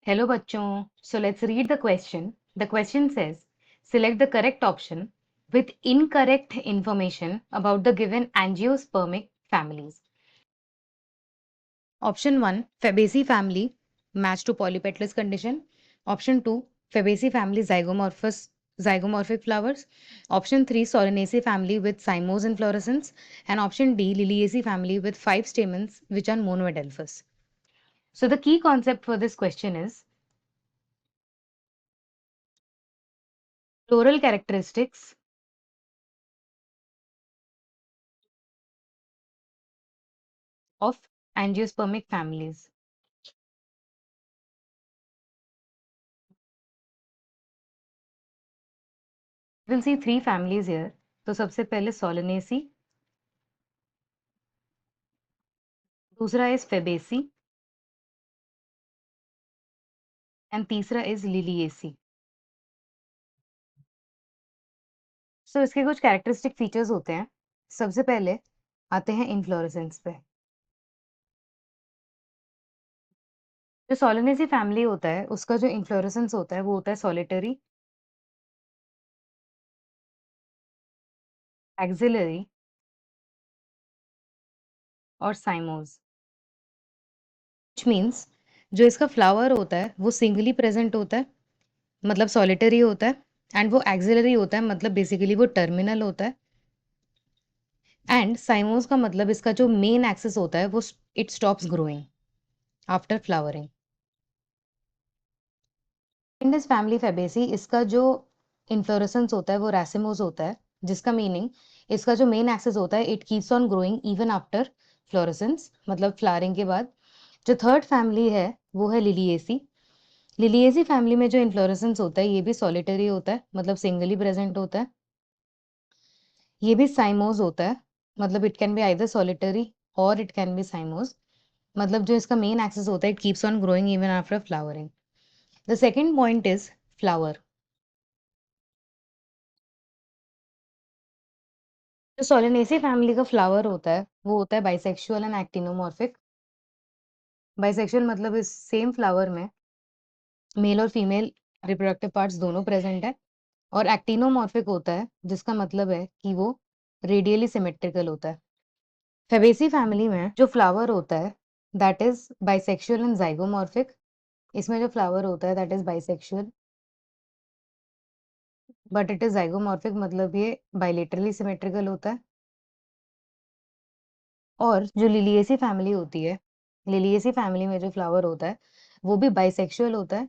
Hello bachon. So let's read the question. The question says, select the correct option with incorrect information about the given angiospermic families. Option 1, Fabaceae family match to polypetalous condition. Option 2, Fabaceae family zygomorphic flowers. Option 3, Solanaceae family with cymose inflorescence. And option D, Liliaceae family with 5 stamens which are monoadelphous. So the key concept for this question is floral characteristics of angiospermic families. We'll see 3 families here. तो सबसे पहले Solanaceae, दूसरा is Fabaceae and तीसरा is Liliaceae. So इसके कुछ characteristic features होते हैं. सबसे पहले आते हैं इन्फ्लोरेसेंस पे. जो Solanaceae फैमिली होता है उसका जो इन्फ्लोरेसेंस होता है वो होता है सॉलिटरी, एक्सिलरी और साइमोज. व्हिच मीन्स जो इसका फ्लावर होता है वो सिंगली प्रेजेंट होता है, मतलब सॉलिटरी होता है, एंड वो एक्सिलरी होता है, मतलब बेसिकली वो टर्मिनल होता है. एंड साइमोस का मतलब इसका जो मेन एक्सिस होता है वो it stops growing after flowering. Indus family Fabaceae इसका जो इन्फ्लोरेसेंस होता है वो रैसिमोस होता है, जिसका मीनिंग इसका जो मेन एक्सिस होता है it keeps on growing even after fluorescence, मतलब फ्लावरिंग के बाद. जो थर्ड फैमिली है वो है लिलिएसी. लिलिएसी फैमिली में जो इन्फ्लोरेसेंस होता है ये भी सॉलिटरी होता है, मतलब सिंगली प्रेजेंट होता है. ये भी साइमोस होता है, मतलब it can be either solitary और इट कैन बी साइमोस, मतलब जो इसका मेन एक्सिस होता है it keeps on growing even after flowering. The second point is flower. जो सोलेनेसी फैमिली का फ्लावर होता है वो होता है बाइसेक्सुअल एंड एक्टिनोमॉर्फिक. बाइसेक्सुअल मतलब इस सेम फ्लावर में मेल और फीमेल रिप्रोडक्टिव पार्ट्स दोनों प्रेजेंट है. और एक्टिनोमॉर्फिक होता है जिसका मतलब है कि वो रेडियली सिमेट्रिकल होता है. फेबेसी फैमिली में जो फ्लावर होता है that is bisexual and zygomorphic. इसमें जो फ्लावर होता है that is bisexual but it is zygomorphic, मतलब ये बाइलेटरली सिमेट्रिकल होता है. और जो लिलिएसी फैमिली होती है, लिलिएसी फैमिली में जो फ्लावर होता है वो भी बाइसेक्सुअल होता है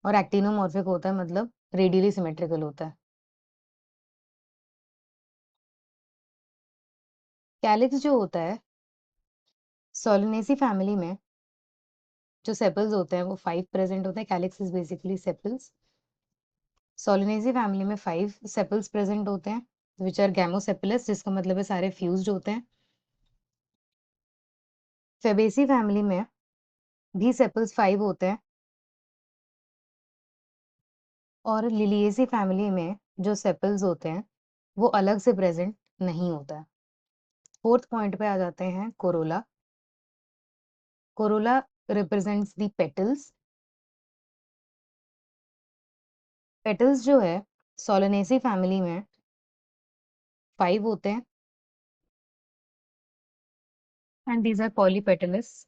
और एक्टिनोमॉर्फिक होता है, मतलब रेडियली सिमेट्रिकल होता है. कैलिक्स जो होता है सोलनेसी फैमिली में जो सेपल्स होते हैं वो 5 प्रेजेंट होते हैं. Calyx is basically sepals. Solanaceae family में 5 सेपल्स प्रेजेंट होते हैं विच आर गैमोसेपलस, जिसका मतलब है सारे फ्यूज्ड होते हैं. फेबेसी फैमिली में भी सेपल्स 5 होते हैं और लिलिएसी फैमिली में जो सेपल्स होते हैं वो अलग से प्रेजेंट नहीं होता है. फोर्थ पॉइंट पे आ जाते हैं corolla. Corolla represents the petals. Petals जो है सोलनेसी फैमिली में 5 होते हैं and these are polypetalous.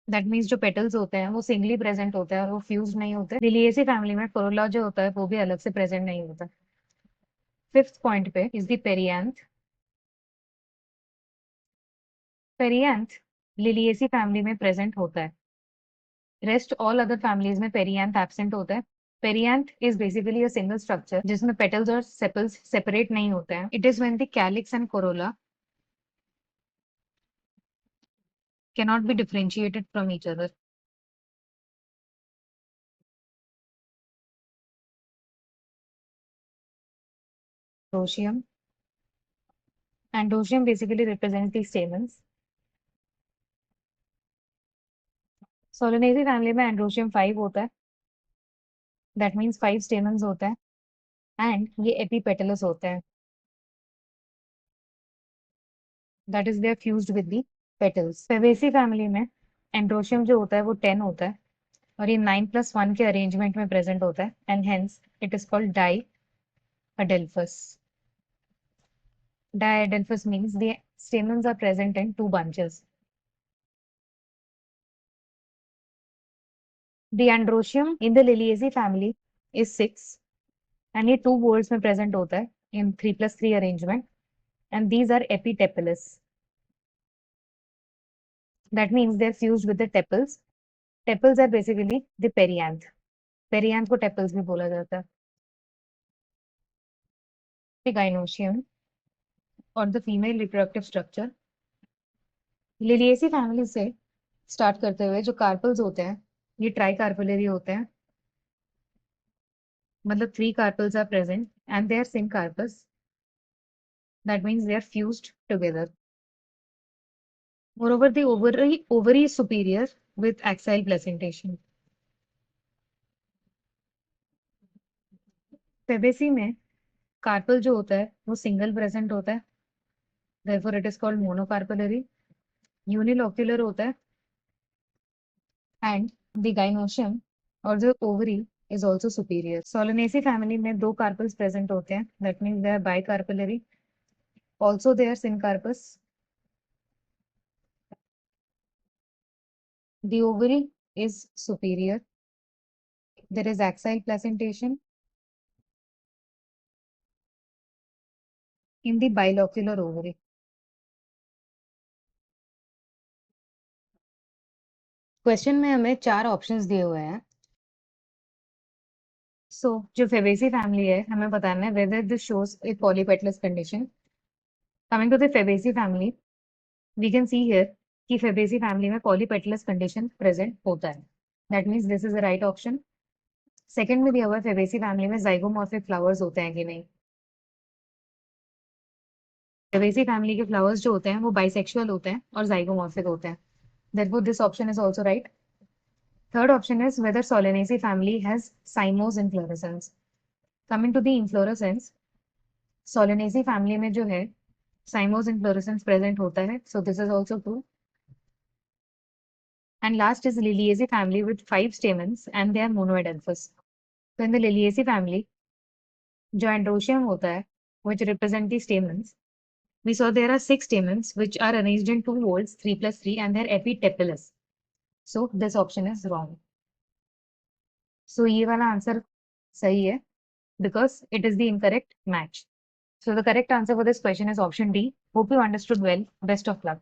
That means जो पेटल्स होते हैं वो सिंगली प्रेजेंट होते हैं और वो फ्यूज नहीं होते. लिलिएसी फैमिली में कोरोला जो होता है वो भी अलग से प्रेजेंट नहीं होता. फिफ्थ पॉइंट पे is the perianth. Perianth Liliaceae family में प्रेजेंट होता है. रेस्ट ऑल अदर फैमिलीज में पेरियांथ एब्सेंट होता है. Perianth is basically a single structure जिसमें पेटल्स और सेपल्स सेपरेट नहीं होते हैं. It is when the calyx and Corolla cannot be differentiated from each other. Androecium. Androecium basically represents the stamens. Solanaceae family में androecium 5 होता है. That means 5 stamens होते हैं एंड ये एपिपेटलस होते हैं. That is they are fused with the petals. Fabaceae family में androecium जो होता है वो 10 होता है और ये 9+1 के अरेंजमेंट में प्रेजेंट होता है and hence it is called डाई adelphus. Diadelphus means the stamens are present in 2 bunches. The androecium in the Liliaceae family is 6 and ये 2 whorls में present होता है in 3+3 arrangement and these are epitepalous. That means they're fused with the tepals. Tepals are basically the perianth. Perianth को tepals भी बोला जाता है. The gynoecium or the female reproductive structure. Liliaceae family से start करते हुए जो कार्पल्स होते हैं ये ट्राई कार्पलरी होते हैं मतलब 3 carpels are present and they are syncarpous. That means they are fused together. Moreover, the ovary is superior with axile placentation. Fabaceae में carpel जो होता है वो single present होता है. Therefore, it is called monocarpellary. Unilocular होता है and the gynoecium or the ovary is also superior. Solanaceae family में 2 carpels present होते हैं. That means they are bicarpellary. Also, they are syncarpous. The ovary is superior. There is axile placentation in the bilocular ovary. Question में हमें 4 options दिए हुए हैं. जो Fabaceae family है हमें बताना है whether this shows a polypetalous condition. Coming to the Fabaceae family, we can see here कि Fabaceae family में polypetalous condition present होता है. That means this is the right option. Second में दिया हुआ है Fabaceae family में zygomorphic flowers होते हैं कि नहीं. Fabaceae family के flowers जो होते हैं वो bisexual होते हैं और zygomorphic होते हैं. Therefore, this option is also right. Third option is whether Solanaceae family has cymose inflorescence. Coming to the inflorescence, Solanaceae family में जो है cymose inflorescence present होता है, so this is also true. And last is Liliaceae family with 5 stamens and they are monoadelphous. So in the Liliaceae family, जो androecium होता है, which represent the stamens, we saw there are 6 stamens which are arranged in 2 whorls, 3+3, and they're epitepalous. So this option is wrong. So ये वाला answer सही है because it is the incorrect match. So the correct answer for this question is option D. Hope you understood well. Best of luck.